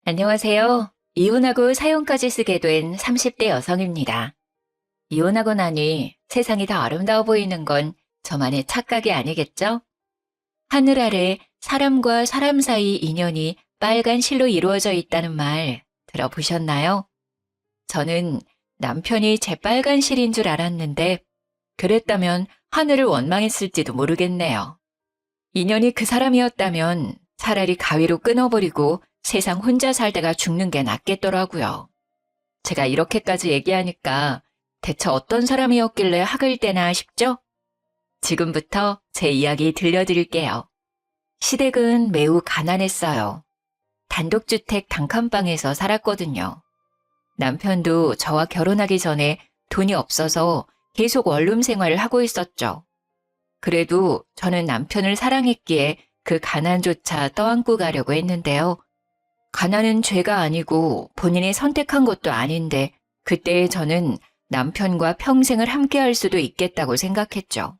안녕하세요. 이혼하고 사용까지 쓰게 된 30대 여성입니다. 이혼하고 나니 세상이 더 아름다워 보이는 건 저만의 착각이 아니겠죠? 하늘 아래 사람과 사람 사이 인연이 빨간 실로 이루어져 있다는 말 들어보셨나요? 저는 남편이 제 빨간 실인 줄 알았는데 그랬다면 하늘을 원망했을지도 모르겠네요. 인연이 그 사람이었다면 차라리 가위로 끊어버리고 세상 혼자 살다가 죽는 게 낫겠더라고요. 제가 이렇게까지 얘기하니까 대체 어떤 사람이었길래 학을 떼나 싶죠? 지금부터 제 이야기 들려드릴게요. 시댁은 매우 가난했어요. 단독주택 단칸방에서 살았거든요. 남편도 저와 결혼하기 전에 돈이 없어서 계속 원룸 생활을 하고 있었죠. 그래도 저는 남편을 사랑했기에 그 가난조차 떠안고 가려고 했는데요. 가난은 죄가 아니고 본인이 선택한 것도 아닌데 그때 저는 남편과 평생을 함께할 수도 있겠다고 생각했죠.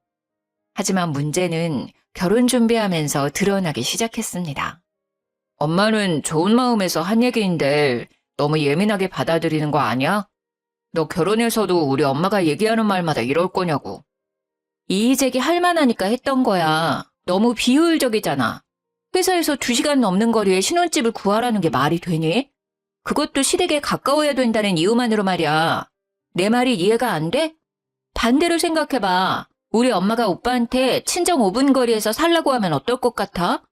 하지만 문제는 결혼 준비하면서 드러나기 시작했습니다. 엄마는 좋은 마음에서 한 얘기인데 너무 예민하게 받아들이는 거 아니야? 너 결혼해서도 우리 엄마가 얘기하는 말마다 이럴 거냐고. 이의제기 할 만하니까 했던 거야. 너무 비효율적이잖아. 회사에서 2시간 넘는 거리에 신혼집을 구하라는 게 말이 되니? 그것도 시댁에 가까워야 된다는 이유만으로 말이야. 내 말이 이해가 안 돼? 반대로 생각해봐. 우리 엄마가 오빠한테 친정 5분 거리에서 살라고 하면 어떨 것 같아?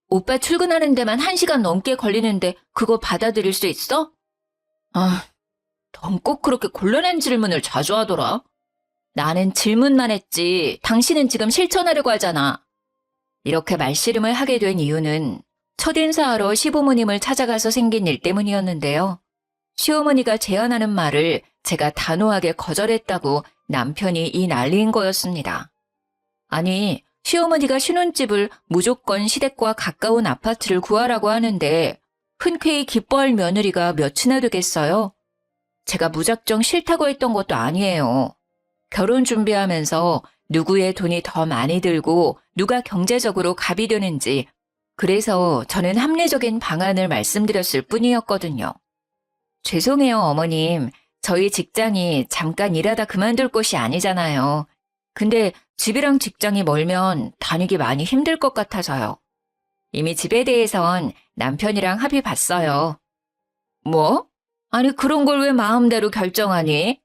오빠 출근하는 데만 1시간 넘게 걸리는데 그거 받아들일 수 있어? 아, 넌 꼭 그렇게 곤란한 질문을 자주 하더라. 나는 질문만 했지. 당신은 지금 실천하려고 하잖아. 이렇게 말씨름을 하게 된 이유는 첫인사하러 시부모님을 찾아가서 생긴 일 때문이었는데요. 시어머니가 제안하는 말을 제가 단호하게 거절했다고 남편이 이 난리인 거였습니다. 아니, 시어머니가 신혼집을 무조건 시댁과 가까운 아파트를 구하라고 하는데 흔쾌히 기뻐할 며느리가 몇이나 되겠어요? 제가 무작정 싫다고 했던 것도 아니에요. 결혼 준비하면서 누구의 돈이 더 많이 들고 누가 경제적으로 갑이 되는지 그래서 저는 합리적인 방안을 말씀드렸을 뿐이었거든요. 죄송해요, 어머님. 저희 직장이 잠깐 일하다 그만둘 곳이 아니잖아요. 근데 집이랑 직장이 멀면 다니기 많이 힘들 것 같아서요. 이미 집에 대해선 남편이랑 합의 봤어요. 뭐? 아니 그런 걸 왜 마음대로 결정하니?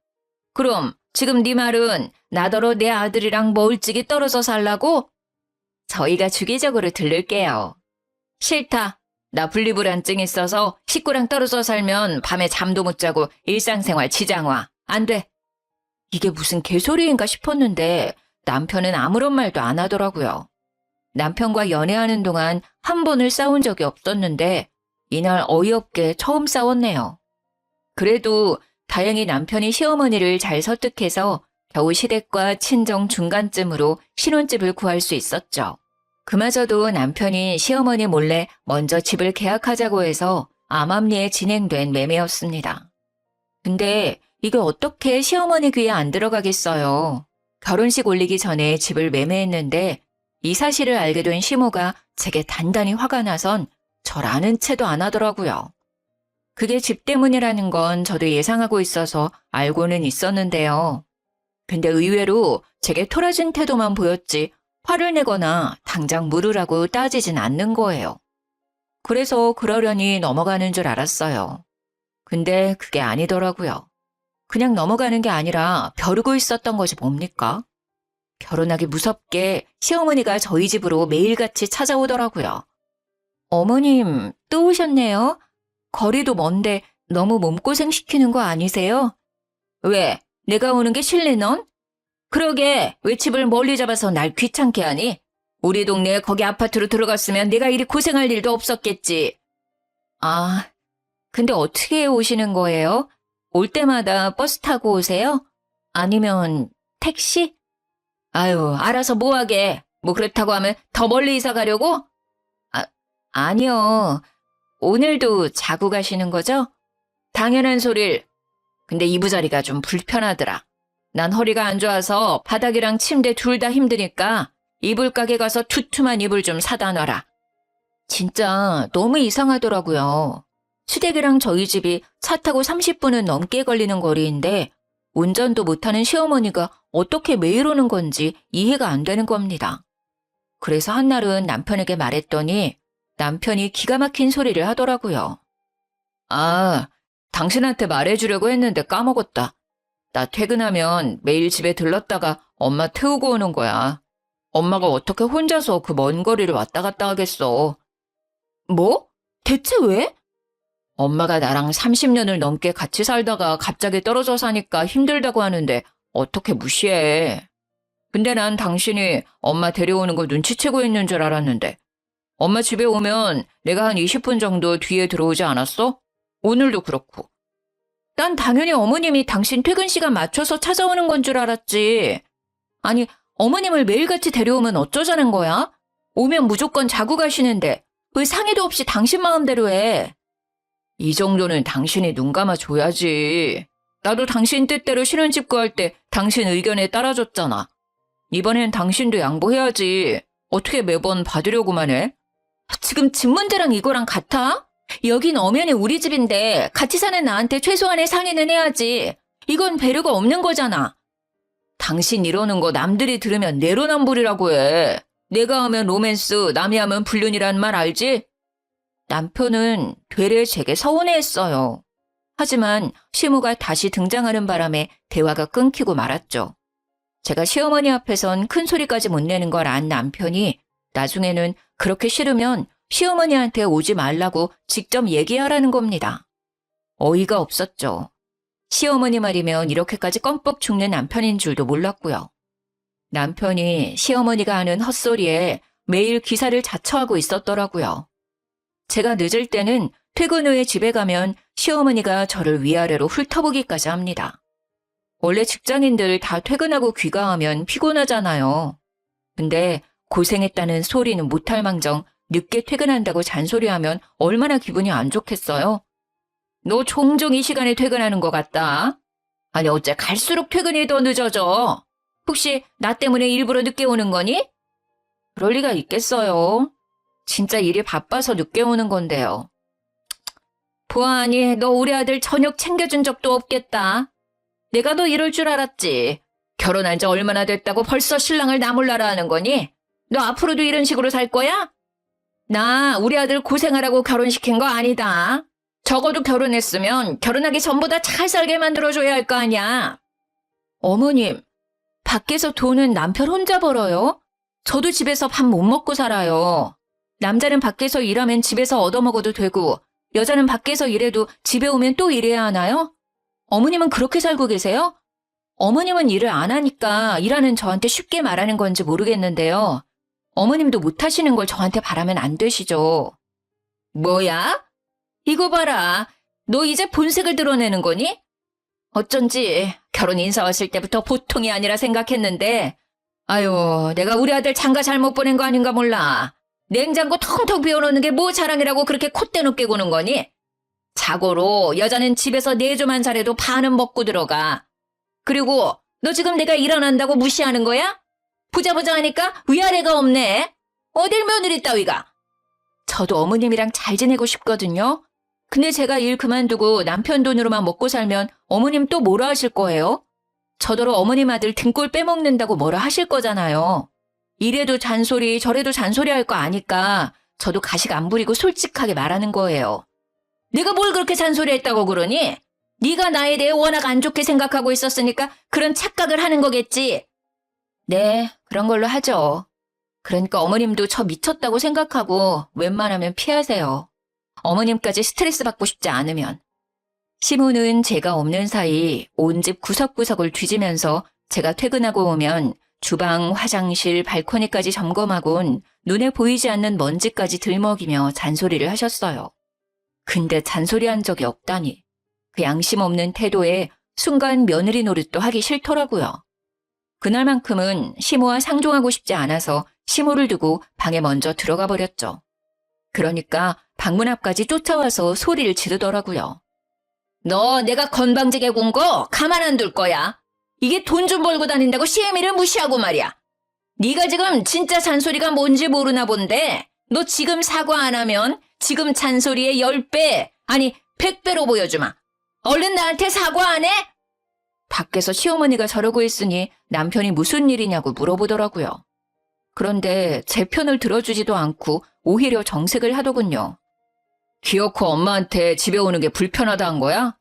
그럼 지금 네 말은 나더러 내 아들이랑 멀찍이 떨어져 살라고? 저희가 주기적으로 들를게요. 싫다. 나 분리불안증 있어서 식구랑 떨어져 살면 밤에 잠도 못 자고 일상생활 지장 와. 안 돼. 이게 무슨 개소리인가 싶었는데 남편은 아무런 말도 안 하더라고요. 남편과 연애하는 동안 한 번을 싸운 적이 없었는데 이날 어이없게 처음 싸웠네요. 그래도 다행히 남편이 시어머니를 잘 설득해서 겨우 시댁과 친정 중간쯤으로 신혼집을 구할 수 있었죠. 그마저도 남편이 시어머니 몰래 먼저 집을 계약하자고 해서 암암리에 진행된 매매였습니다. 근데 이게 어떻게 시어머니 귀에 안 들어가겠어요. 결혼식 올리기 전에 집을 매매했는데 이 사실을 알게 된 시모가 제게 단단히 화가 나선 절 아는 채도 안 하더라고요. 그게 집 때문이라는 건 저도 예상하고 있어서 알고는 있었는데요. 근데 의외로 제게 토라진 태도만 보였지 화를 내거나 당장 물으라고 따지진 않는 거예요. 그래서 그러려니 넘어가는 줄 알았어요. 근데 그게 아니더라고요. 그냥 넘어가는 게 아니라 벼르고 있었던 것이 뭡니까? 결혼하기 무섭게 시어머니가 저희 집으로 매일같이 찾아오더라고요. 어머님, 또 오셨네요? 거리도 먼데 너무 몸고생 시키는 거 아니세요? 왜? 내가 오는 게 싫니 넌? 그러게 왜 집을 멀리 잡아서 날 귀찮게 하니? 우리 동네에 거기 아파트로 들어갔으면 내가 이리 고생할 일도 없었겠지. 아, 근데 어떻게 오시는 거예요? 올 때마다 버스 타고 오세요? 아니면 택시? 아유, 알아서 뭐하게. 뭐 그렇다고 하면 더 멀리 이사 가려고? 아니요. 오늘도 자고 가시는 거죠? 당연한 소릴. 근데 이부자리가 좀 불편하더라. 난 허리가 안 좋아서 바닥이랑 침대 둘 다 힘드니까 이불 가게 가서 투툼한 이불 좀 사다 놔라. 진짜 너무 이상하더라고요. 시댁이랑 저희 집이 차 타고 30분은 넘게 걸리는 거리인데 운전도 못하는 시어머니가 어떻게 매일 오는 건지 이해가 안 되는 겁니다. 그래서 한날은 남편에게 말했더니 남편이 기가 막힌 소리를 하더라고요. 아, 당신한테 말해주려고 했는데 까먹었다. 나 퇴근하면 매일 집에 들렀다가 엄마 태우고 오는 거야. 엄마가 어떻게 혼자서 그 먼 거리를 왔다 갔다 하겠어. 뭐? 대체 왜? 엄마가 나랑 30년을 넘게 같이 살다가 갑자기 떨어져 사니까 힘들다고 하는데 어떻게 무시해. 근데 난 당신이 엄마 데려오는 걸 눈치채고 있는 줄 알았는데 엄마 집에 오면 내가 한 20분 정도 뒤에 들어오지 않았어? 오늘도 그렇고. 난 당연히 어머님이 당신 퇴근 시간 맞춰서 찾아오는 건 줄 알았지. 아니, 어머님을 매일같이 데려오면 어쩌자는 거야? 오면 무조건 자고 가시는데 왜 상의도 없이 당신 마음대로 해? 이 정도는 당신이 눈 감아줘야지. 나도 당신 뜻대로 신혼집 구할 때 당신 의견에 따라줬잖아. 이번엔 당신도 양보해야지. 어떻게 매번 받으려고만 해? 지금 집 문제랑 이거랑 같아? 여긴 엄연히 우리 집인데 같이 사는 나한테 최소한의 상의는 해야지. 이건 배려가 없는 거잖아. 당신 이러는 거 남들이 들으면 내로남불이라고 해. 내가 하면 로맨스, 남이 하면 불륜이란 말 알지? 남편은 되레 제게 서운해했어요. 하지만 시모가 다시 등장하는 바람에 대화가 끊기고 말았죠. 제가 시어머니 앞에선 큰 소리까지 못 내는 걸 안 남편이 나중에는 그렇게 싫으면 시어머니한테 오지 말라고 직접 얘기하라는 겁니다. 어이가 없었죠. 시어머니 말이면 이렇게까지 껌뻑 죽는 남편인 줄도 몰랐고요. 남편이 시어머니가 하는 헛소리에 매일 기사를 자처하고 있었더라고요. 제가 늦을 때는 퇴근 후에 집에 가면 시어머니가 저를 위아래로 훑어보기까지 합니다. 원래 직장인들 다 퇴근하고 귀가하면 피곤하잖아요. 근데 고생했다는 소리는 못할 망정 늦게 퇴근한다고 잔소리하면 얼마나 기분이 안 좋겠어요? 너 종종 이 시간에 퇴근하는 것 같다. 아니 어째 갈수록 퇴근이 더 늦어져. 혹시 나 때문에 일부러 늦게 오는 거니? 그럴 리가 있겠어요. 진짜 일이 바빠서 늦게 오는 건데요. 보아하니 너 우리 아들 저녁 챙겨준 적도 없겠다. 내가 너 이럴 줄 알았지. 결혼한 지 얼마나 됐다고 벌써 신랑을 나몰라라 하는 거니? 너 앞으로도 이런 식으로 살 거야? 나 우리 아들 고생하라고 결혼시킨 거 아니다. 적어도 결혼했으면 결혼하기 전보다 잘 살게 만들어줘야 할 거 아니야. 어머님, 밖에서 돈은 남편 혼자 벌어요? 저도 집에서 밥 못 먹고 살아요. 남자는 밖에서 일하면 집에서 얻어먹어도 되고 여자는 밖에서 일해도 집에 오면 또 일해야 하나요? 어머님은 그렇게 살고 계세요? 어머님은 일을 안 하니까 일하는 저한테 쉽게 말하는 건지 모르겠는데요. 어머님도 못하시는 걸 저한테 바라면 안 되시죠. 뭐야? 이거 봐라. 너 이제 본색을 드러내는 거니? 어쩐지 결혼 인사 왔을 때부터 보통이 아니라 생각했는데 아유, 내가 우리 아들 장가 잘못 보낸 거 아닌가 몰라. 냉장고 텅텅 비워놓는 게 뭐 자랑이라고 그렇게 콧대 높게 구는 거니? 자고로 여자는 집에서 내조만 잘해도 반은 먹고 들어가. 그리고 너 지금 내가 일어난다고 무시하는 거야? 보자 하니까 위아래가 없네. 어딜 며느리 따위가. 저도 어머님이랑 잘 지내고 싶거든요. 근데 제가 일 그만두고 남편 돈으로만 먹고 살면 어머님 또 뭐라 하실 거예요? 저더러 어머님 아들 등골 빼먹는다고 뭐라 하실 거잖아요. 이래도 잔소리 저래도 잔소리 할 거 아니까 저도 가식 안 부리고 솔직하게 말하는 거예요. 내가 뭘 그렇게 잔소리했다고 그러니? 네가 나에 대해 워낙 안 좋게 생각하고 있었으니까 그런 착각을 하는 거겠지. 네, 그런 걸로 하죠. 그러니까 어머님도 저 미쳤다고 생각하고 웬만하면 피하세요. 어머님까지 스트레스 받고 싶지 않으면. 시모는 제가 없는 사이 온 집 구석구석을 뒤지면서 제가 퇴근하고 오면 주방, 화장실, 발코니까지 점검하곤 눈에 보이지 않는 먼지까지 들먹이며 잔소리를 하셨어요. 근데 잔소리한 적이 없다니. 그 양심 없는 태도에 순간 며느리 노릇도 하기 싫더라고요. 그날만큼은 시모와 상종하고 싶지 않아서 시모를 두고 방에 먼저 들어가 버렸죠. 그러니까 방문 앞까지 쫓아와서 소리를 지르더라고요. 너 내가 건방지게 군 거 가만 안 둘 거야. 이게 돈 좀 벌고 다닌다고 시애미를 무시하고 말이야. 네가 지금 진짜 잔소리가 뭔지 모르나 본데 너 지금 사과 안 하면 지금 잔소리의 10배, 아니 100배로 보여주마. 얼른 나한테 사과 안 해? 밖에서 시어머니가 저러고 있으니 남편이 무슨 일이냐고 물어보더라고요. 그런데 제 편을 들어주지도 않고 오히려 정색을 하더군요. 기어코 엄마한테 집에 오는 게 불편하다 한 거야?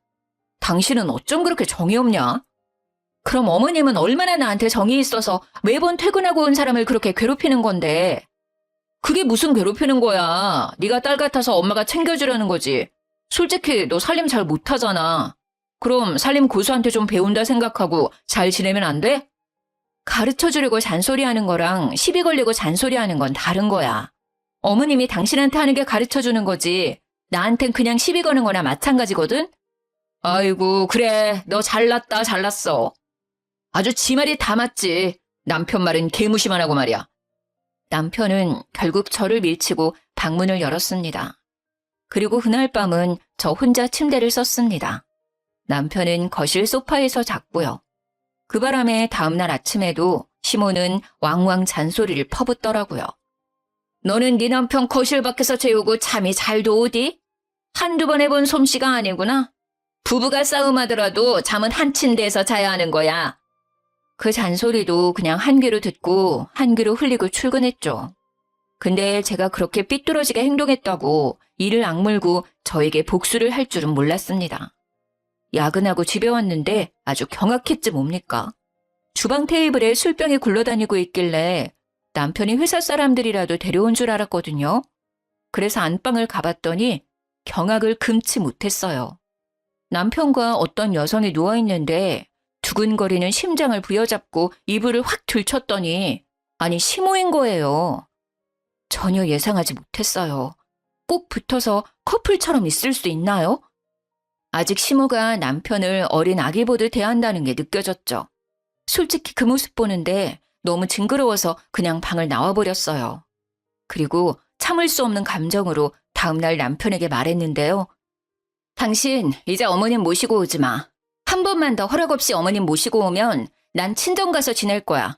당신은 어쩜 그렇게 정이 없냐? 그럼 어머님은 얼마나 나한테 정이 있어서 매번 퇴근하고 온 사람을 그렇게 괴롭히는 건데. 그게 무슨 괴롭히는 거야. 네가 딸 같아서 엄마가 챙겨주려는 거지. 솔직히 너 살림 잘 못하잖아. 그럼 살림 고수한테 좀 배운다 생각하고 잘 지내면 안 돼? 가르쳐주려고 잔소리하는 거랑 시비 걸리고 잔소리하는 건 다른 거야. 어머님이 당신한테 하는 게 가르쳐주는 거지. 나한텐 그냥 시비 거는 거나 마찬가지거든? 아이고, 그래. 너 잘났다, 잘났어. 아주 지 말이 다 맞지. 남편 말은 개무시만 하고 말이야. 남편은 결국 저를 밀치고 방문을 열었습니다. 그리고 그날 밤은 저 혼자 침대를 썼습니다. 남편은 거실 소파에서 잤고요. 그 바람에 다음날 아침에도 시모는 왕왕 잔소리를 퍼붓더라고요. 너는 네 남편 거실 밖에서 재우고 잠이 잘도 오디? 한두 번 해본 솜씨가 아니구나. 부부가 싸움하더라도 잠은 한 침대에서 자야 하는 거야. 그 잔소리도 그냥 한 귀로 듣고 한 귀로 흘리고 출근했죠. 근데 제가 그렇게 삐뚤어지게 행동했다고 이를 악물고 저에게 복수를 할 줄은 몰랐습니다. 야근하고 집에 왔는데 아주 경악했지 뭡니까? 주방 테이블에 술병이 굴러다니고 있길래 남편이 회사 사람들이라도 데려온 줄 알았거든요. 그래서 안방을 가봤더니 경악을 금치 못했어요. 남편과 어떤 여성이 누워있는데 두근거리는 심장을 부여잡고 이불을 확 들쳤더니 아니 시모인 거예요. 전혀 예상하지 못했어요. 꼭 붙어서 커플처럼 있을 수 있나요? 아직 시모가 남편을 어린 아기 보듯 대한다는 게 느껴졌죠. 솔직히 그 모습 보는데 너무 징그러워서 그냥 방을 나와버렸어요. 그리고 참을 수 없는 감정으로 다음날 남편에게 말했는데요. 당신 이제 어머님 모시고 오지 마. 한 번만 더 허락 없이 어머님 모시고 오면 난 친정 가서 지낼 거야.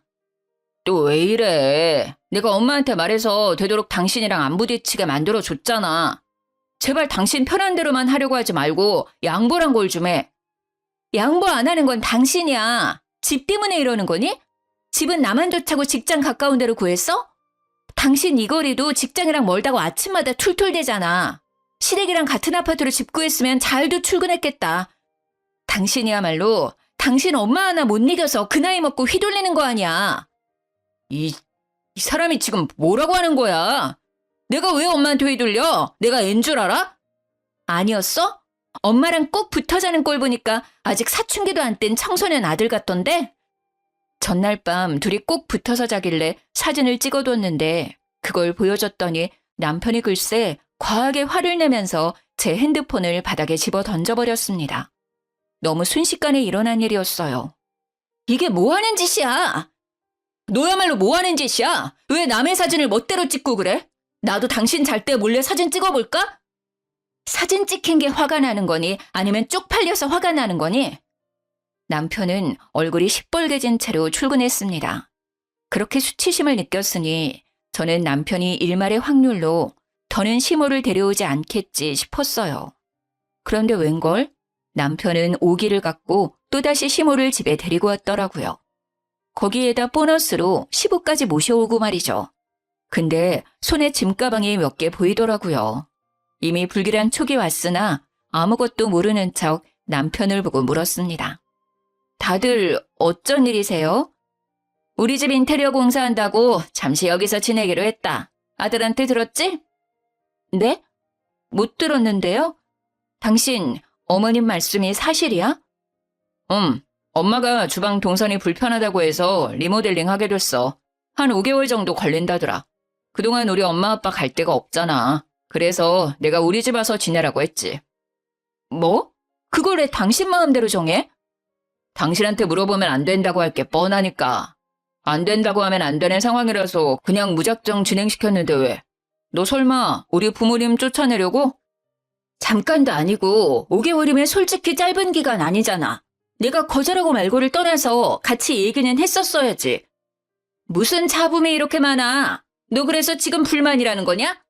또 왜 이래? 내가 엄마한테 말해서 되도록 당신이랑 안 부딪히게 만들어줬잖아. 제발 당신 편한 대로만 하려고 하지 말고 양보란 걸 좀 해. 양보 안 하는 건 당신이야. 집 때문에 이러는 거니? 집은 나만 좋다고 직장 가까운 데로 구했어? 당신 이 거리도 직장이랑 멀다고 아침마다 툴툴대잖아. 시댁이랑 같은 아파트로 집 구했으면 잘도 출근했겠다. 당신이야말로 당신 엄마 하나 못 이겨서 그 나이 먹고 휘둘리는 거 아니야. 이 사람이 지금 뭐라고 하는 거야? 내가 왜 엄마한테 휘둘려? 내가 앤 줄 알아? 아니었어? 엄마랑 꼭 붙어 자는 꼴 보니까 아직 사춘기도 안 뗀 청소년 아들 같던데? 전날 밤 둘이 꼭 붙어서 자길래 사진을 찍어뒀는데 그걸 보여줬더니 남편이 글쎄 과하게 화를 내면서 제 핸드폰을 바닥에 집어 던져버렸습니다. 너무 순식간에 일어난 일이었어요. 이게 뭐 하는 짓이야? 너야말로 뭐 하는 짓이야? 왜 남의 사진을 멋대로 찍고 그래? 나도 당신 잘 때 몰래 사진 찍어볼까? 사진 찍힌 게 화가 나는 거니 아니면 쪽팔려서 화가 나는 거니? 남편은 얼굴이 시뻘개진 채로 출근했습니다. 그렇게 수치심을 느꼈으니 저는 남편이 일말의 확률로 더는 시모를 데려오지 않겠지 싶었어요. 그런데 웬걸? 남편은 오기를 갖고 또다시 시모를 집에 데리고 왔더라고요. 거기에다 보너스로 시부까지 모셔오고 말이죠. 근데 손에 짐가방이 몇 개 보이더라고요. 이미 불길한 촉이 왔으나 아무것도 모르는 척 남편을 보고 물었습니다. 다들 어쩐 일이세요? 우리 집 인테리어 공사한다고 잠시 여기서 지내기로 했다. 아들한테 들었지? 네? 못 들었는데요? 당신 어머님 말씀이 사실이야? 엄마가 주방 동선이 불편하다고 해서 리모델링 하게 됐어. 한 5개월 정도 걸린다더라. 그동안 우리 엄마 아빠 갈 데가 없잖아. 그래서 내가 우리 집 와서 지내라고 했지. 뭐? 그걸 왜 당신 마음대로 정해? 당신한테 물어보면 안 된다고 할 게 뻔하니까. 안 된다고 하면 안 되는 상황이라서 그냥 무작정 진행시켰는데 왜? 너 설마 우리 부모님 쫓아내려고? 잠깐도 아니고 5개월이면 솔직히 짧은 기간 아니잖아. 내가 거절하고 말고를 떠나서 같이 얘기는 했었어야지. 무슨 잡음이 이렇게 많아? 너 그래서 지금 불만이라는 거냐?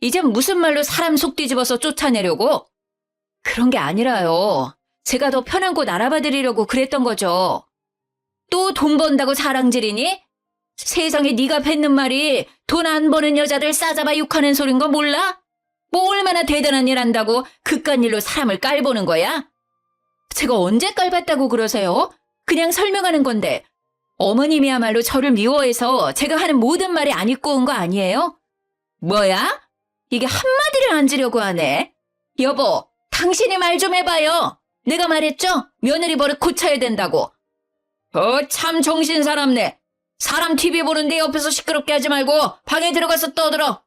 이젠 무슨 말로 사람 속 뒤집어서 쫓아내려고? 그런 게 아니라요. 제가 더 편한 곳 알아봐 드리려고 그랬던 거죠. 또 돈 번다고 사랑질이니? 세상에 네가 뱉는 말이 돈 안 버는 여자들 싸잡아 욕하는 소린 거 몰라? 뭐 얼마나 대단한 일 한다고 그깟 일로 사람을 깔보는 거야? 제가 언제 깔봤다고 그러세요? 그냥 설명하는 건데 어머님이야말로 저를 미워해서 제가 하는 모든 말이 안 입고 온 거 아니에요? 뭐야? 이게 한마디를 안 지려고 하네. 여보, 당신이 말 좀 해봐요. 내가 말했죠? 며느리 버릇 고쳐야 된다고. 참 정신 사납네. 사람 TV 보는데 옆에서 시끄럽게 하지 말고 방에 들어가서 떠들어.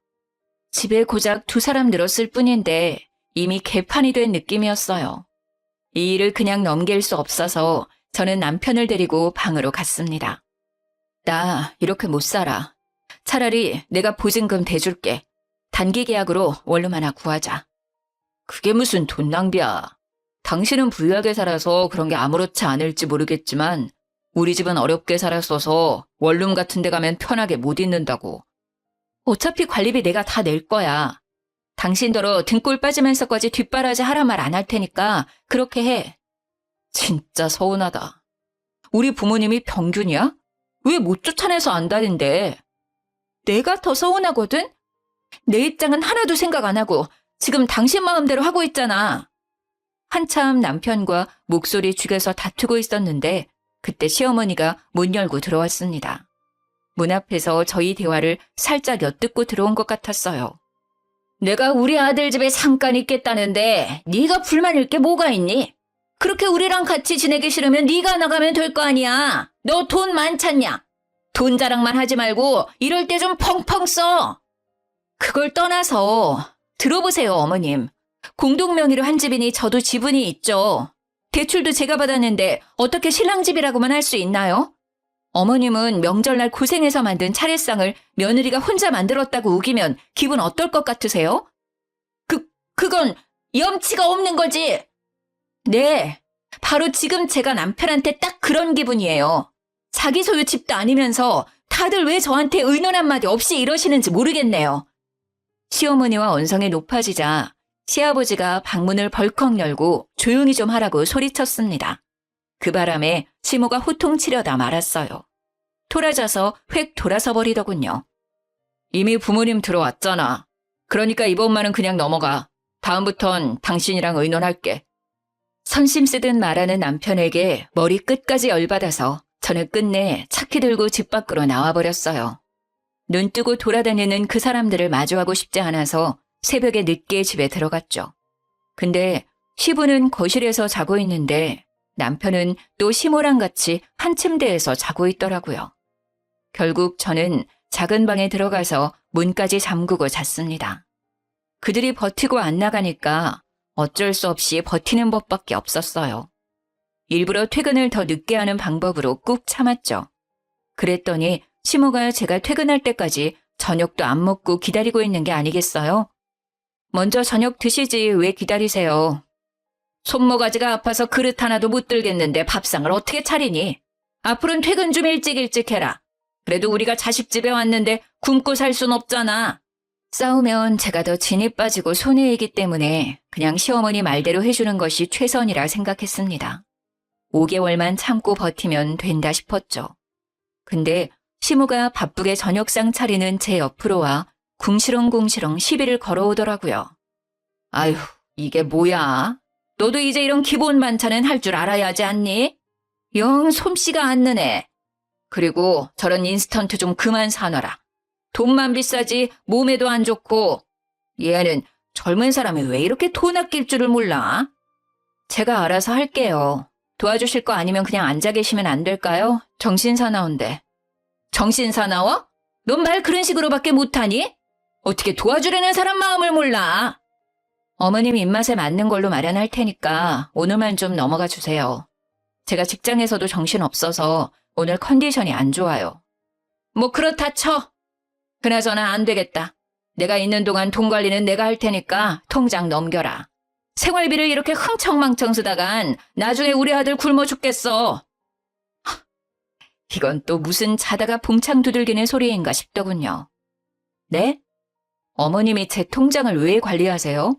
집에 고작 2사람 늘었을 뿐인데 이미 개판이 된 느낌이었어요. 이 일을 그냥 넘길 수 없어서 저는 남편을 데리고 방으로 갔습니다. 나 이렇게 못 살아. 차라리 내가 보증금 대줄게. 단기 계약으로 원룸 하나 구하자. 그게 무슨 돈 낭비야. 당신은 부유하게 살아서 그런 게 아무렇지 않을지 모르겠지만 우리 집은 어렵게 살았어서 원룸 같은 데 가면 편하게 못 있는다고. 어차피 관리비 내가 다 낼 거야. 당신더러 등골 빠지면서까지 뒷바라지 하란 말 안 할 테니까 그렇게 해. 진짜 서운하다. 우리 부모님이 평균이야? 왜 못 쫓아내서 안다는데? 내가 더 서운하거든? 내 입장은 하나도 생각 안 하고 지금 당신 마음대로 하고 있잖아. 한참 남편과 목소리 죽여서 다투고 있었는데 그때 시어머니가 문 열고 들어왔습니다. 문 앞에서 저희 대화를 살짝 엿듣고 들어온 것 같았어요. 내가 우리 아들 집에 잠깐 있겠다는데 네가 불만일 게 뭐가 있니? 그렇게 우리랑 같이 지내기 싫으면 네가 나가면 될 거 아니야. 너 돈 많잖냐? 돈 자랑만 하지 말고 이럴 때 좀 펑펑 써. 그걸 떠나서 들어보세요, 어머님. 공동명의로 한 집이니 저도 지분이 있죠. 대출도 제가 받았는데 어떻게 신랑 집이라고만 할 수 있나요? 어머님은 명절날 고생해서 만든 차례상을 며느리가 혼자 만들었다고 우기면 기분 어떨 것 같으세요? 그건 염치가 없는 거지. 네, 바로 지금 제가 남편한테 딱 그런 기분이에요. 자기 소유 집도 아니면서 다들 왜 저한테 의논 한마디 없이 이러시는지 모르겠네요. 시어머니와 언성이 높아지자 시아버지가 방문을 벌컥 열고 조용히 좀 하라고 소리쳤습니다. 그 바람에 시모가 호통치려다 말았어요. 토라져서 획 돌아서 버리더군요. 이미 부모님 들어왔잖아. 그러니까 이번만은 그냥 넘어가. 다음부턴 당신이랑 의논할게. 선심 쓰듯 말하는 남편에게 머리 끝까지 열받아서 저는 끝내 차키 들고 집 밖으로 나와버렸어요. 눈 뜨고 돌아다니는 그 사람들을 마주하고 싶지 않아서 새벽에 늦게 집에 들어갔죠. 근데 시부는 거실에서 자고 있는데 남편은 또 시모랑 같이 한 침대에서 자고 있더라고요. 결국 저는 작은 방에 들어가서 문까지 잠그고 잤습니다. 그들이 버티고 안 나가니까 어쩔 수 없이 버티는 법밖에 없었어요. 일부러 퇴근을 더 늦게 하는 방법으로 꾹 참았죠. 그랬더니 시모가 제가 퇴근할 때까지 저녁도 안 먹고 기다리고 있는 게 아니겠어요? 먼저 저녁 드시지 왜 기다리세요? 손모가지가 아파서 그릇 하나도 못 들겠는데 밥상을 어떻게 차리니? 앞으로는 퇴근 좀 일찍 해라. 그래도 우리가 자식 집에 왔는데 굶고 살 순 없잖아. 싸우면 제가 더 진이 빠지고 손해이기 때문에 그냥 시어머니 말대로 해주는 것이 최선이라 생각했습니다. 5개월만 참고 버티면 된다 싶었죠. 근데 시모가 바쁘게 저녁상 차리는 제 옆으로 와 궁시렁궁시렁 시비를 걸어오더라고요. 아휴, 이게 뭐야? 너도 이제 이런 기본 반찬은 할 줄 알아야 하지 않니? 영 솜씨가 안 느네. 그리고 저런 인스턴트 좀 그만 사놔라. 돈만 비싸지 몸에도 안 좋고. 얘는 젊은 사람이 왜 이렇게 돈 아낄 줄을 몰라? 제가 알아서 할게요. 도와주실 거 아니면 그냥 앉아 계시면 안 될까요? 정신사나운데. 정신사나워? 넌 말 그런 식으로밖에 못하니? 어떻게 도와주려는 사람 마음을 몰라? 어머님 입맛에 맞는 걸로 마련할 테니까 오늘만 좀 넘어가 주세요. 제가 직장에서도 정신없어서 오늘 컨디션이 안 좋아요. 뭐 그렇다 쳐. 그나저나 안 되겠다. 내가 있는 동안 돈 관리는 내가 할 테니까 통장 넘겨라. 생활비를 이렇게 흥청망청 쓰다간 나중에 우리 아들 굶어 죽겠어. 이건 또 무슨 자다가 봉창 두들기는 소리인가 싶더군요. 네? 어머님이 제 통장을 왜 관리하세요?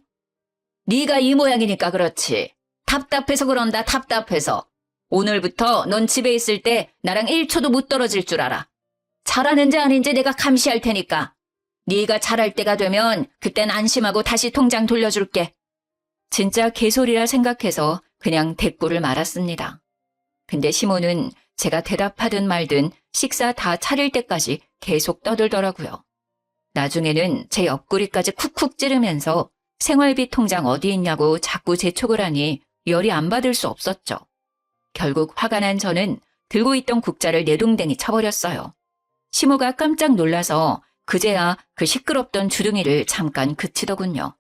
네가 이 모양이니까 그렇지. 답답해서 그런다, 답답해서. 오늘부터 넌 집에 있을 때 나랑 1초도 못 떨어질 줄 알아. 잘하는지 아닌지 내가 감시할 테니까. 네가 잘할 때가 되면 그땐 안심하고 다시 통장 돌려줄게. 진짜 개소리라 생각해서 그냥 대꾸를 말았습니다. 근데 시모는 제가 대답하든 말든 식사 다 차릴 때까지 계속 떠들더라고요. 나중에는 제 옆구리까지 쿡쿡 찌르면서 생활비 통장 어디 있냐고 자꾸 재촉을 하니 열이 안 받을 수 없었죠. 결국 화가 난 저는 들고 있던 국자를 내동댕이 쳐버렸어요. 시모가 깜짝 놀라서 그제야 그 시끄럽던 주둥이를 잠깐 그치더군요.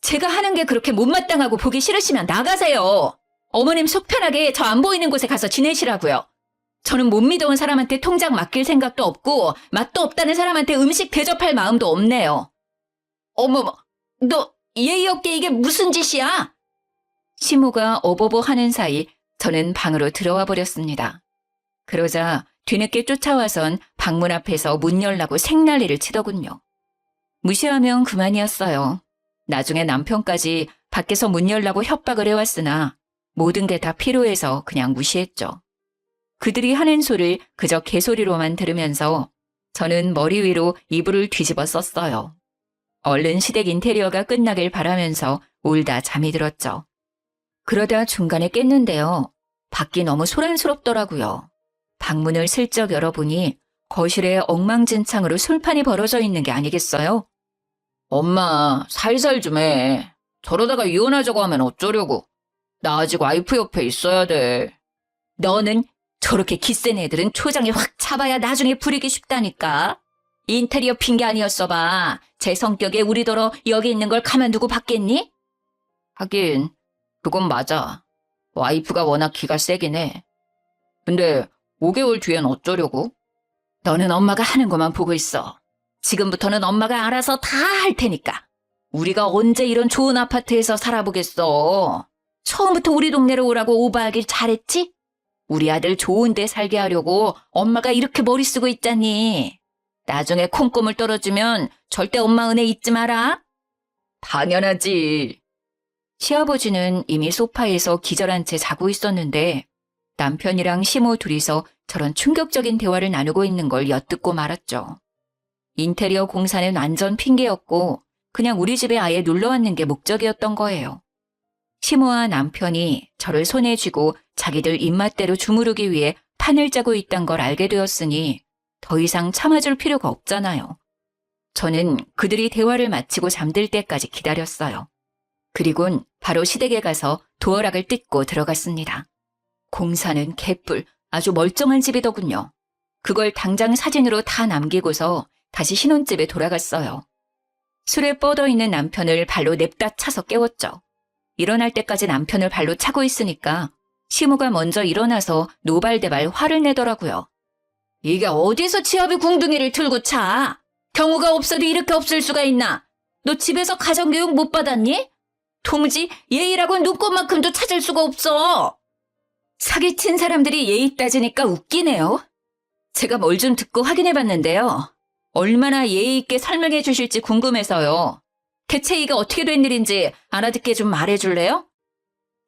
제가 하는 게 그렇게 못마땅하고 보기 싫으시면 나가세요. 어머님 속 편하게 저 안 보이는 곳에 가서 지내시라고요. 저는 못 믿어온 사람한테 통장 맡길 생각도 없고 맛도 없다는 사람한테 음식 대접할 마음도 없네요. 어머머, 너 예의 없게 이게 무슨 짓이야? 시모가 어버버 하는 사이 저는 방으로 들어와 버렸습니다. 그러자 뒤늦게 쫓아와선 방문 앞에서 문 열라고 생난리를 치더군요. 무시하면 그만이었어요. 나중에 남편까지 밖에서 문 열라고 협박을 해왔으나 모든 게 다 필요해서 그냥 무시했죠. 그들이 하는 소리를 그저 개소리로만 들으면서 저는 머리 위로 이불을 뒤집어 썼어요. 얼른 시댁 인테리어가 끝나길 바라면서 울다 잠이 들었죠. 그러다 중간에 깼는데요. 밖이 너무 소란스럽더라고요. 방문을 슬쩍 열어보니 거실에 엉망진창으로 술판이 벌어져 있는 게 아니겠어요? 엄마, 살살 좀 해. 저러다가 이혼하자고 하면 어쩌려고. 나 아직 와이프 옆에 있어야 돼. 너는 저렇게 기센 애들은 초장에 확 잡아야 나중에 부리기 쉽다니까. 인테리어 핑계 아니었어 봐. 제 성격에 우리더러 여기 있는 걸 가만두고 받겠니? 하긴 그건 맞아. 와이프가 워낙 기가 세긴 해. 근데 5개월 뒤엔 어쩌려고? 너는 엄마가 하는 것만 보고 있어. 지금부터는 엄마가 알아서 다 할 테니까. 우리가 언제 이런 좋은 아파트에서 살아보겠어. 처음부터 우리 동네로 오라고 오바하길 잘했지? 우리 아들 좋은 데 살게 하려고 엄마가 이렇게 머리 쓰고 있잖니. 나중에 콩고물 떨어지면 절대 엄마 은혜 잊지 마라. 당연하지. 시아버지는 이미 소파에서 기절한 채 자고 있었는데 남편이랑 시모 둘이서 저런 충격적인 대화를 나누고 있는 걸 엿듣고 말았죠. 인테리어 공사는 완전 핑계였고 그냥 우리 집에 아예 놀러 왔는 게 목적이었던 거예요. 시모와 남편이 저를 손에 쥐고 자기들 입맛대로 주무르기 위해 판을 짜고 있단 걸 알게 되었으니 더 이상 참아줄 필요가 없잖아요. 저는 그들이 대화를 마치고 잠들 때까지 기다렸어요. 그리곤 바로 시댁에 가서 도어락을 뜯고 들어갔습니다. 공사는 개뿔, 아주 멀쩡한 집이더군요. 그걸 당장 사진으로 다 남기고서 다시 신혼집에 돌아갔어요. 술에 뻗어 있는 남편을 발로 냅다 차서 깨웠죠. 일어날 때까지 남편을 발로 차고 있으니까 시모가 먼저 일어나서 노발대발 화를 내더라고요. 이게 어디서 치아비 궁둥이를 들고 차? 경우가 없어도 이렇게 없을 수가 있나? 너 집에서 가정교육 못 받았니? 도무지 예의라고 눈꽃만큼도 찾을 수가 없어. 사기친 사람들이 예의 따지니까 웃기네요. 제가 뭘 좀 듣고 확인해봤는데요. 얼마나 예의 있게 설명해 주실지 궁금해서요. 대체 이게 어떻게 된 일인지 알아듣게 좀 말해줄래요?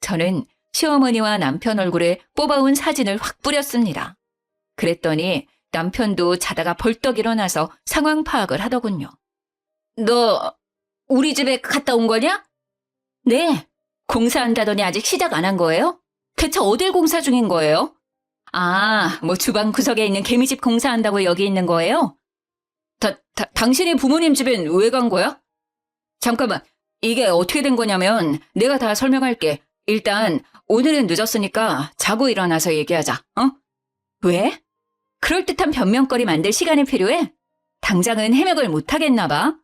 저는 시어머니와 남편 얼굴에 뽑아온 사진을 확 뿌렸습니다. 그랬더니 남편도 자다가 벌떡 일어나서 상황 파악을 하더군요. 너 우리 집에 갔다 온 거냐? 네. 공사한다더니 아직 시작 안 한 거예요? 대체 어딜 공사 중인 거예요? 아, 뭐 주방 구석에 있는 개미집 공사한다고 여기 있는 거예요? 당신이 부모님 집엔 왜 간 거야? 잠깐만, 이게 어떻게 된 거냐면 내가 다 설명할게. 일단 오늘은 늦었으니까 자고 일어나서 얘기하자, 어? 왜? 그럴듯한 변명거리 만들 시간이 필요해? 당장은 해명을 못 하겠나 봐.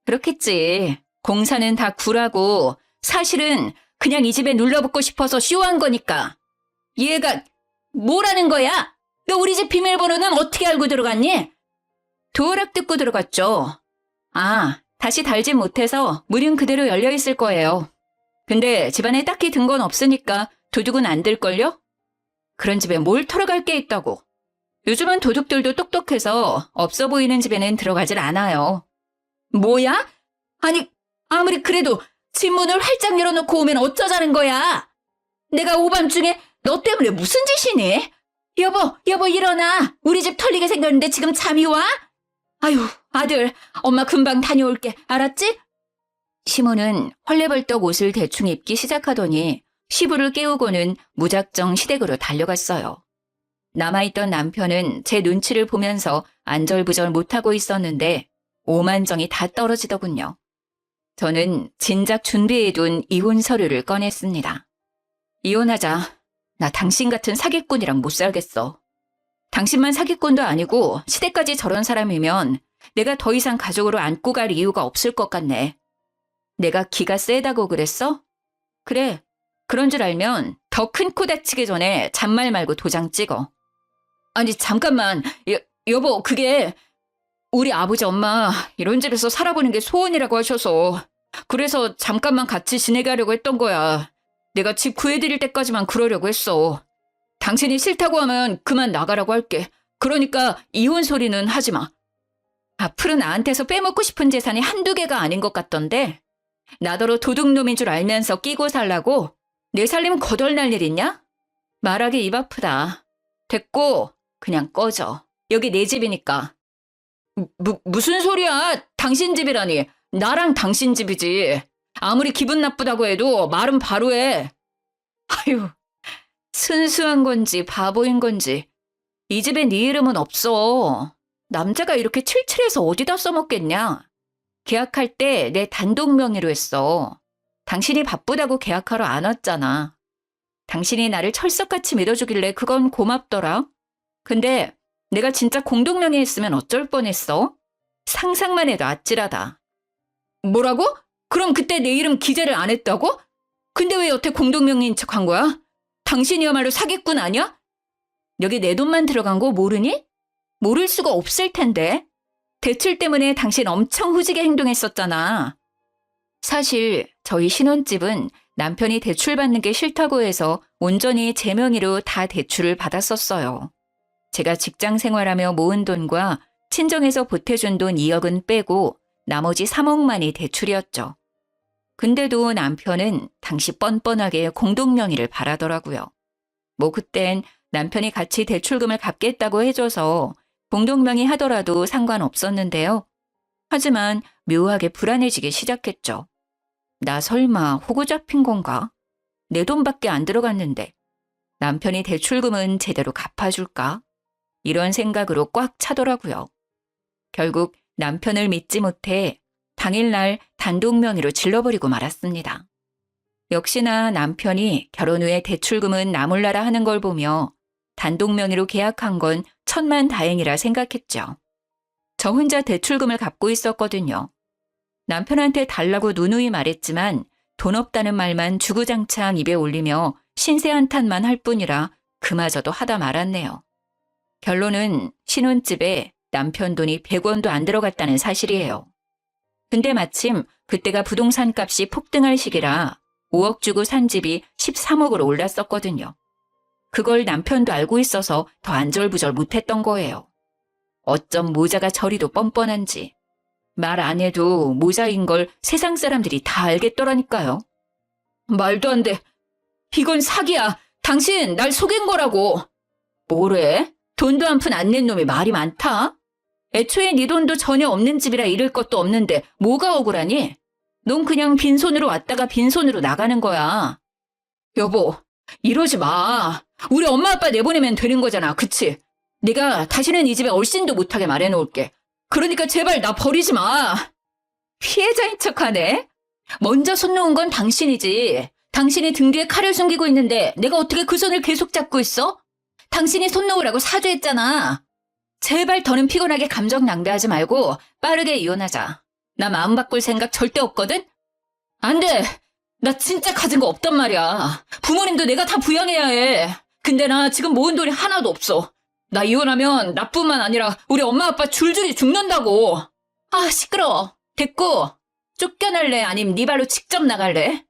그렇겠지. 공사는 다 구라고 사실은 그냥 이 집에 눌러붙고 싶어서 쇼한 거니까. 얘가 뭐라는 거야? 너 우리 집 비밀번호는 어떻게 알고 들어갔니? 도어락 뜯고 들어갔죠. 아, 다시 달진 못해서 문은 그대로 열려있을 거예요. 근데 집안에 딱히 든 건 없으니까 도둑은 안 들걸요? 그런 집에 뭘 털어갈 게 있다고. 요즘은 도둑들도 똑똑해서 없어 보이는 집에는 들어가질 않아요. 뭐야? 아니, 아무리 그래도 집 문을 활짝 열어놓고 오면 어쩌자는 거야? 내가 오밤중에 너 때문에 무슨 짓이니? 여보, 일어나. 우리 집 털리게 생겼는데 지금 잠이 와? 아유, 아들, 엄마 금방 다녀올게. 알았지? 시몬은 헐레벌떡 옷을 대충 입기 시작하더니 시부를 깨우고는 무작정 시댁으로 달려갔어요. 남아있던 남편은 제 눈치를 보면서 안절부절 못하고 있었는데 오만정이 다 떨어지더군요. 저는 진작 준비해둔 이혼 서류를 꺼냈습니다. 이혼하자. 나 당신 같은 사기꾼이랑 못 살겠어. 당신만 사기꾼도 아니고 시댁까지 저런 사람이면 내가 더 이상 가족으로 안고 갈 이유가 없을 것 같네. 내가 기가 세다고 그랬어? 그래. 그런 줄 알면 더 큰 코 다치기 전에 잔말 말고 도장 찍어. 아니 잠깐만. 여보 그게 우리 아버지 엄마 이런 집에서 살아보는 게 소원이라고 하셔서 그래서 잠깐만 같이 지내게 하려고 했던 거야. 내가 집 구해드릴 때까지만 그러려고 했어. 당신이 싫다고 하면 그만 나가라고 할게. 그러니까 이혼 소리는 하지 마. 앞으로 나한테서 빼먹고 싶은 재산이 한두 개가 아닌 것 같던데 나더러 도둑놈인 줄 알면서 끼고 살라고 내 살림 거덜날 일 있냐? 말하기 입 아프다. 됐고 그냥 꺼져. 여기 내 집이니까. 무슨 소리야? 당신 집이라니. 나랑 당신 집이지. 아무리 기분 나쁘다고 해도 말은 바로 해. 아유, 순수한 건지 바보인 건지 이 집에 네 이름은 없어. 남자가 이렇게 칠칠해서 어디다 써먹겠냐? 계약할 때 내 단독 명의로 했어. 당신이 바쁘다고 계약하러 안 왔잖아. 당신이 나를 철석같이 믿어주길래 그건 고맙더라. 근데 내가 진짜 공동 명의 했으면 어쩔 뻔했어? 상상만 해도 아찔하다. 뭐라고? 그럼 그때 내 이름 기재를 안 했다고? 근데 왜 여태 공동 명의인 척 한 거야? 당신이야말로 사기꾼 아니야? 여기 내 돈만 들어간 거 모르니? 모를 수가 없을 텐데. 대출 때문에 당신 엄청 후지게 행동했었잖아. 사실 저희 신혼집은 남편이 대출 받는 게 싫다고 해서 온전히 제 명의로 다 대출을 받았었어요. 제가 직장 생활하며 모은 돈과 친정에서 보태준 돈 2억은 빼고 나머지 3억만이 대출이었죠. 근데도 남편은 당시 뻔뻔하게 공동명의를 바라더라고요. 뭐 그땐 남편이 같이 대출금을 갚겠다고 해줘서 공동명의 하더라도 상관없었는데요. 하지만 묘하게 불안해지기 시작했죠. 나 설마 호구 잡힌 건가? 내 돈밖에 안 들어갔는데 남편이 대출금은 제대로 갚아줄까? 이런 생각으로 꽉 차더라고요. 결국 남편을 믿지 못해 당일날 단독 명의로 질러버리고 말았습니다. 역시나 남편이 결혼 후에 대출금은 나 몰라라 하는 걸 보며 단독 명의로 계약한 건 천만다행이라 생각했죠. 저 혼자 대출금을 갚고 있었거든요. 남편한테 달라고 누누이 말했지만 돈 없다는 말만 주구장창 입에 올리며 신세 한탄만 할 뿐이라 그마저도 하다 말았네요. 결론은 신혼집에 남편 돈이 100원도 안 들어갔다는 사실이에요. 근데 마침 그때가 부동산 값이 폭등할 시기라 5억 주고 산 집이 13억으로 올랐었거든요. 그걸 남편도 알고 있어서 더 안절부절 못했던 거예요. 어쩜 모자가 저리도 뻔뻔한지. 말 안 해도 모자인 걸 세상 사람들이 다 알겠더라니까요. 말도 안 돼. 이건 사기야. 당신 날 속인 거라고. 뭐래? 돈도 한 푼 안 낸 놈이 말이 많다? 애초에 네 돈도 전혀 없는 집이라 잃을 것도 없는데 뭐가 억울하니? 넌 그냥 빈손으로 왔다가 빈손으로 나가는 거야. 여보, 이러지 마. 우리 엄마 아빠 내보내면 되는 거잖아. 그치? 내가 다시는 이 집에 얼씬도 못하게 말해놓을게. 그러니까 제발 나 버리지 마. 피해자인 척하네. 먼저 손 놓은 건 당신이지. 당신이 등 뒤에 칼을 숨기고 있는데 내가 어떻게 그 손을 계속 잡고 있어? 당신이 손 놓으라고 사죄했잖아. 제발 더는 피곤하게 감정 낭비하지 말고 빠르게 이혼하자. 나 마음 바꿀 생각 절대 없거든? 안 돼. 나 진짜 가진 거 없단 말이야. 부모님도 내가 다 부양해야 해. 근데 나 지금 모은 돈이 하나도 없어. 나 이혼하면 나뿐만 아니라 우리 엄마 아빠 줄줄이 죽는다고. 아 시끄러워. 됐고 쫓겨날래 아님 네 발로 직접 나갈래?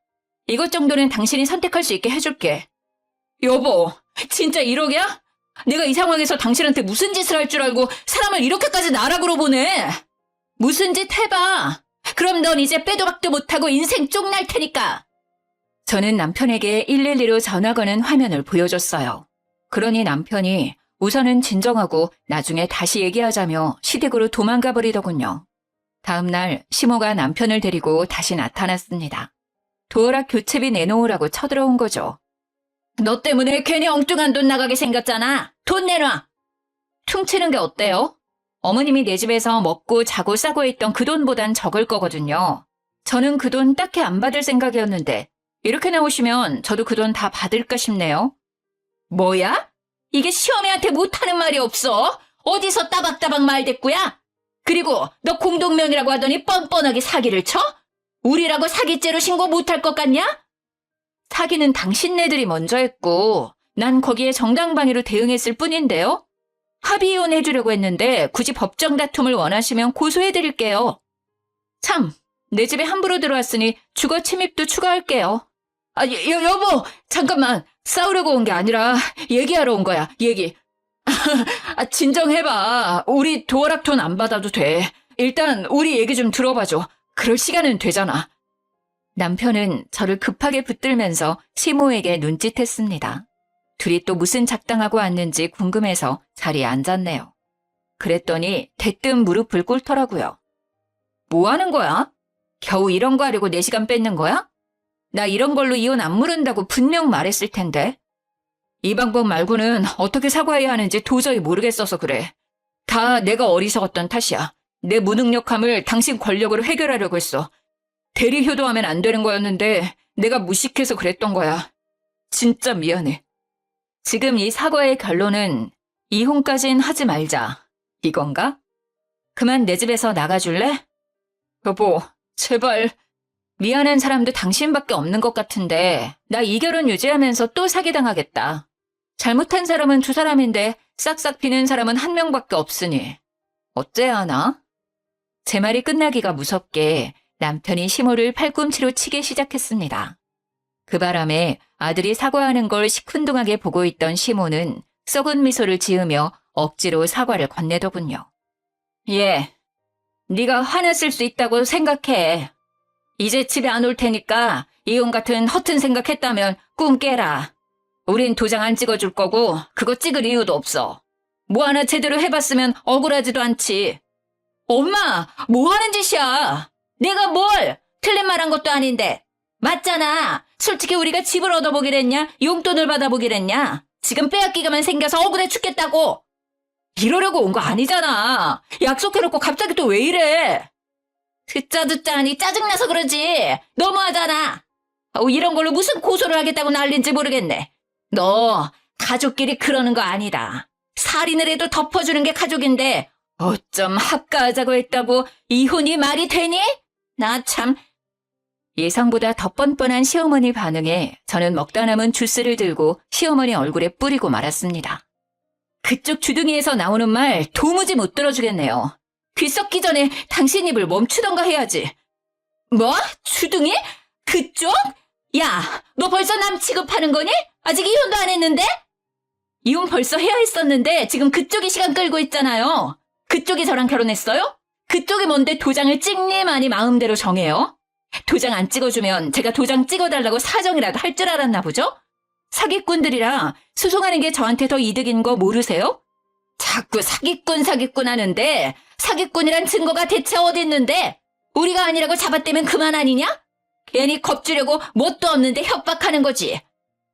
이것 정도는 당신이 선택할 수 있게 해줄게. 여보 진짜 1억이야? 내가 이 상황에서 당신한테 무슨 짓을 할 줄 알고 사람을 이렇게까지 나락으로 보내. 무슨 짓 해봐. 그럼 넌 이제 빼도 박도 못하고 인생 쪽날 테니까. 저는 남편에게 112로 전화 거는 화면을 보여줬어요. 그러니 남편이 우선은 진정하고 나중에 다시 얘기하자며 시댁으로 도망가 버리더군요. 다음 날 시모가 남편을 데리고 다시 나타났습니다. 도어락 교체비 내놓으라고 쳐들어온 거죠. 너 때문에 괜히 엉뚱한 돈 나가게 생겼잖아. 돈 내놔. 퉁치는 게 어때요? 어머님이 내 집에서 먹고 자고 싸고 있던 그 돈보단 적을 거거든요. 저는 그 돈 딱히 안 받을 생각이었는데 이렇게 나오시면 저도 그 돈 다 받을까 싶네요. 뭐야? 이게 시어머니한테 못하는 말이 없어? 어디서 따박따박 말대꾸야? 그리고 너 공동명의라고 하더니 뻔뻔하게 사기를 쳐? 우리라고 사기죄로 신고 못할 것 같냐? 사기는 당신네들이 먼저 했고 난 거기에 정당방위로 대응했을 뿐인데요. 합의 이혼해주려고 했는데 굳이 법정 다툼을 원하시면 고소해드릴게요. 참, 내 집에 함부로 들어왔으니 주거 침입도 추가할게요. 아, 여보, 잠깐만. 싸우려고 온 게 아니라 얘기하러 온 거야, 얘기. 아, 진정해봐. 우리 도어락 돈 안 받아도 돼. 일단 우리 얘기 좀 들어봐줘. 그럴 시간은 되잖아. 남편은 저를 급하게 붙들면서 시모에게 눈짓했습니다. 둘이 또 무슨 작당하고 왔는지 궁금해서 자리에 앉았네요. 그랬더니 대뜸 무릎을 꿇더라고요. 뭐 하는 거야? 겨우 이런 거 하려고 4시간 뺏는 거야? 나 이런 걸로 이혼 안 물은다고 분명 말했을 텐데. 이 방법 말고는 어떻게 사과해야 하는지 도저히 모르겠어서 그래. 다 내가 어리석었던 탓이야. 내 무능력함을 당신 권력으로 해결하려고 했어. 대리 효도하면 안 되는 거였는데 내가 무식해서 그랬던 거야. 진짜 미안해. 지금 이 사과의 결론은 이혼까진 하지 말자. 이건가? 그만 내 집에서 나가줄래? 여보, 제발. 미안한 사람도 당신밖에 없는 것 같은데 나 이 결혼 유지하면서 또 사기당하겠다. 잘못한 사람은 2사람인데 싹싹 비는 사람은 1명밖에 없으니 어째야 하나? 제 말이 끝나기가 무섭게 남편이 시모를 팔꿈치로 치기 시작했습니다. 그 바람에 아들이 사과하는 걸 시큰둥하게 보고 있던 시모는 썩은 미소를 지으며 억지로 사과를 건네더군요. 예, 네가 화났을 수 있다고 생각해. 이제 집에 안 올 테니까 이혼 같은 허튼 생각했다면 꿈 깨라. 우린 도장 안 찍어줄 거고 그거 찍을 이유도 없어. 뭐 하나 제대로 해봤으면 억울하지도 않지. 엄마, 뭐 하는 짓이야? 내가 뭘? 틀린 말 한 것도 아닌데. 맞잖아. 솔직히 우리가 집을 얻어보기랬냐? 용돈을 받아보기랬냐? 지금 빼앗기가만 생겨서 억울해 죽겠다고. 이러려고 온 거 아니잖아. 약속해놓고 갑자기 또 왜 이래? 듣자 하니 짜증나서 그러지. 너무하잖아. 이런 걸로 무슨 고소를 하겠다고 난린지 모르겠네. 너 가족끼리 그러는 거 아니다. 살인을 해도 덮어주는 게 가족인데 어쩜 합가하자고 했다고 이혼이 말이 되니? 나 참. 예상보다 더 뻔뻔한 시어머니 반응에 저는 먹다 남은 주스를 들고 시어머니 얼굴에 뿌리고 말았습니다. 그쪽 주둥이에서 나오는 말 도무지 못 들어주겠네요. 귀 썩기 전에 당신 입을 멈추던가 해야지. 뭐? 주둥이? 그쪽? 야, 너 벌써 남 취급하는 거니? 아직 이혼도 안 했는데? 이혼 벌써 해야 했었는데 지금 그쪽이 시간 끌고 있잖아요. 그쪽이 저랑 결혼했어요? 그쪽이 뭔데 도장을 찍니 마니 마음대로 정해요? 도장 안 찍어주면 제가 도장 찍어달라고 사정이라도 할 줄 알았나 보죠? 사기꾼들이라 소송하는 게 저한테 더 이득인 거 모르세요? 자꾸 사기꾼 하는데 사기꾼이란 증거가 대체 어디 있는데? 우리가 아니라고 잡아떼면 그만 아니냐? 괜히 겁주려고 뭣도 없는데 협박하는 거지.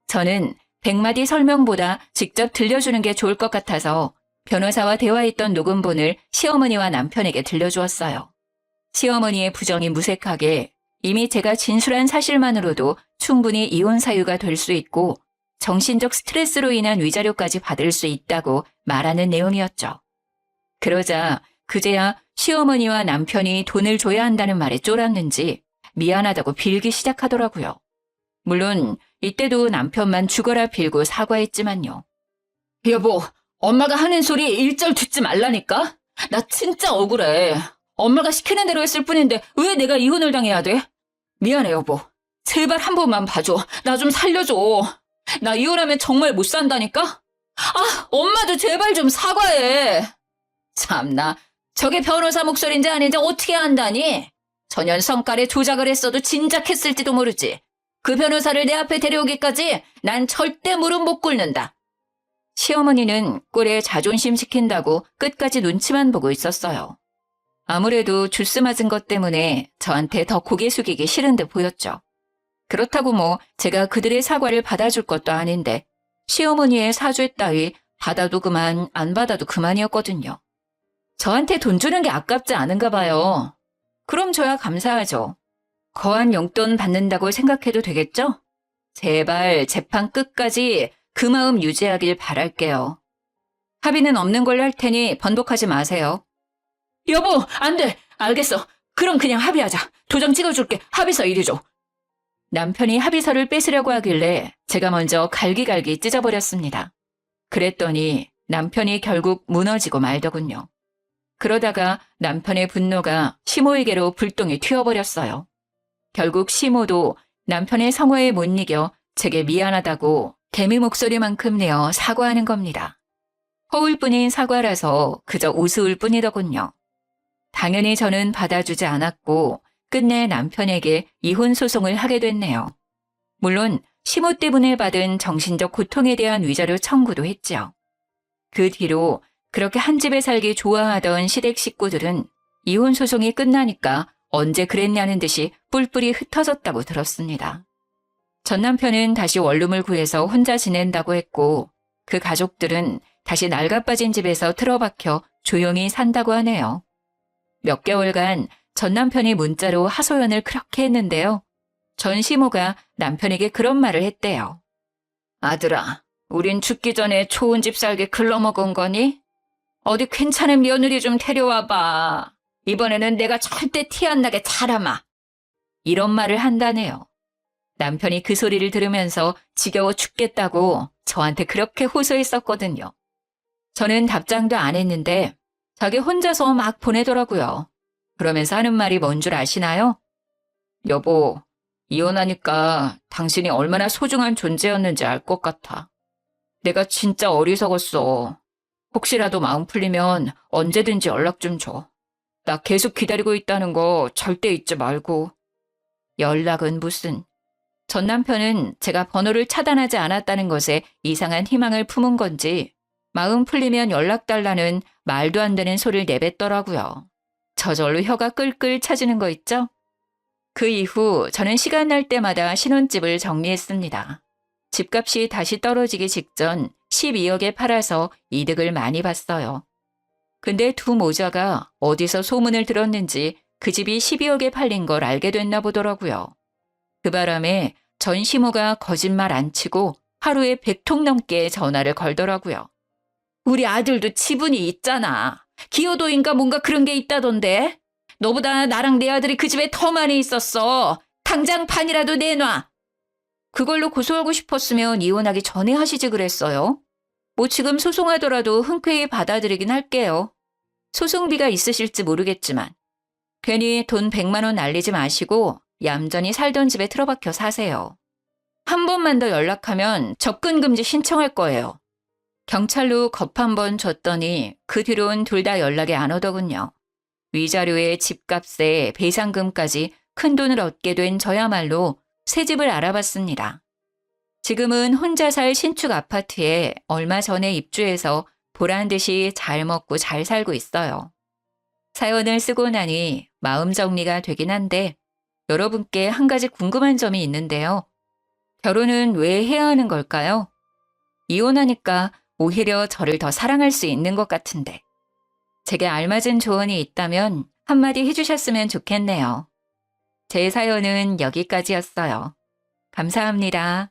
저는 100마디 설명보다 직접 들려주는 게 좋을 것 같아서 변호사와 대화했던 녹음본을 시어머니와 남편에게 들려주었어요. 시어머니의 부정이 무색하게 이미 제가 진술한 사실만으로도 충분히 이혼 사유가 될 수 있고 정신적 스트레스로 인한 위자료까지 받을 수 있다고 말하는 내용이었죠. 그러자 그제야 시어머니와 남편이 돈을 줘야 한다는 말에 쫄았는지 미안하다고 빌기 시작하더라고요. 물론 이때도 남편만 죽어라 빌고 사과했지만요. 여보, 엄마가 하는 소리 일절 듣지 말라니까? 나 진짜 억울해. 엄마가 시키는 대로 했을 뿐인데 왜 내가 이혼을 당해야 돼? 미안해 여보. 제발 한 번만 봐줘. 나 좀 살려줘. 나 이혼하면 정말 못 산다니까? 아, 엄마도 제발 좀 사과해. 참나, 저게 변호사 목소리인지 아닌지 어떻게 안다니? 전현 성깔에 조작을 했어도 진작했을지도 모르지. 그 변호사를 내 앞에 데려오기까지 난 절대 무릎 못 꿇는다. 시어머니는 꼴에 자존심 시킨다고 끝까지 눈치만 보고 있었어요. 아무래도 주스 맞은 것 때문에 저한테 더 고개 숙이기 싫은 듯 보였죠. 그렇다고 뭐 제가 그들의 사과를 받아줄 것도 아닌데 시어머니의 사죄 따위 받아도 그만 안 받아도 그만이었거든요. 저한테 돈 주는 게 아깝지 않은가 봐요. 그럼 저야 감사하죠. 거한 용돈 받는다고 생각해도 되겠죠? 제발 재판 끝까지 그 마음 유지하길 바랄게요. 합의는 없는 걸로 할 테니 번복하지 마세요. 여보, 안 돼. 알겠어. 그럼 그냥 합의하자. 도장 찍어줄게. 합의서 이리 줘. 남편이 합의서를 뺏으려고 하길래 제가 먼저 갈기갈기 찢어버렸습니다. 그랬더니 남편이 결국 무너지고 말더군요. 그러다가 남편의 분노가 시모에게로 불똥이 튀어버렸어요. 결국 시모도 남편의 성화에 못 이겨 제게 미안하다고 개미 목소리만큼 내어 사과하는 겁니다. 허울뿐인 사과라서 그저 우스울 뿐이더군요. 당연히 저는 받아주지 않았고 끝내 남편에게 이혼 소송을 하게 됐네요. 물론 시모 때문에 받은 정신적 고통에 대한 위자료 청구도 했죠. 그 뒤로 그렇게 한 집에 살기 좋아하던 시댁 식구들은 이혼 소송이 끝나니까 언제 그랬냐는 듯이 뿔뿔이 흩어졌다고 들었습니다. 전 남편은 다시 원룸을 구해서 혼자 지낸다고 했고 그 가족들은 다시 낡아빠진 집에서 틀어박혀 조용히 산다고 하네요. 몇 개월간 전 남편이 문자로 하소연을 그렇게 했는데요. 전 시모가 남편에게 그런 말을 했대요. 아들아, 우린 죽기 전에 좋은 집 살게 글러먹은 거니? 어디 괜찮은 며느리 좀 데려와봐. 이번에는 내가 절대 티 안 나게 잘하마. 이런 말을 한다네요. 남편이 그 소리를 들으면서 지겨워 죽겠다고 저한테 그렇게 호소했었거든요. 저는 답장도 안 했는데 자기 혼자서 막 보내더라고요. 그러면서 하는 말이 뭔 줄 아시나요? 여보, 이혼하니까 당신이 얼마나 소중한 존재였는지 알 것 같아. 내가 진짜 어리석었어. 혹시라도 마음 풀리면 언제든지 연락 좀 줘. 나 계속 기다리고 있다는 거 절대 잊지 말고. 연락은 무슨. 전 남편은 제가 번호를 차단하지 않았다는 것에 이상한 희망을 품은 건지 마음 풀리면 연락 달라는 말도 안 되는 소리를 내뱉더라고요. 저절로 혀가 끌끌 차지는 거 있죠? 그 이후 저는 시간 날 때마다 신혼집을 정리했습니다. 집값이 다시 떨어지기 직전 12억에 팔아서 이득을 많이 봤어요. 근데 두 모자가 어디서 소문을 들었는지 그 집이 12억에 팔린 걸 알게 됐나 보더라고요. 그 바람에 전 시모가 거짓말 안 치고 하루에 100통 넘게 전화를 걸더라고요. 우리 아들도 지분이 있잖아. 기여도인가 뭔가 그런 게 있다던데. 너보다 나랑 내 아들이 그 집에 더 많이 있었어. 당장 판이라도 내놔. 그걸로 고소하고 싶었으면 이혼하기 전에 하시지 그랬어요. 뭐 지금 소송하더라도 흔쾌히 받아들이긴 할게요. 소송비가 있으실지 모르겠지만 괜히 돈 100만 원 날리지 마시고 얌전히 살던 집에 틀어박혀 사세요. 한 번만 더 연락하면 접근금지 신청할 거예요. 경찰로 겁 한 번 줬더니 그 뒤로는 둘 다 연락이 안 오더군요. 위자료에 집값에 배상금까지 큰돈을 얻게 된 저야말로 새 집을 알아봤습니다. 지금은 혼자 살 신축 아파트에 얼마 전에 입주해서 보란 듯이 잘 먹고 잘 살고 있어요. 사연을 쓰고 나니 마음 정리가 되긴 한데 여러분께 한 가지 궁금한 점이 있는데요. 결혼은 왜 해야 하는 걸까요? 이혼하니까 오히려 저를 더 사랑할 수 있는 것 같은데. 제게 알맞은 조언이 있다면 한마디 해주셨으면 좋겠네요. 제 사연은 여기까지였어요. 감사합니다.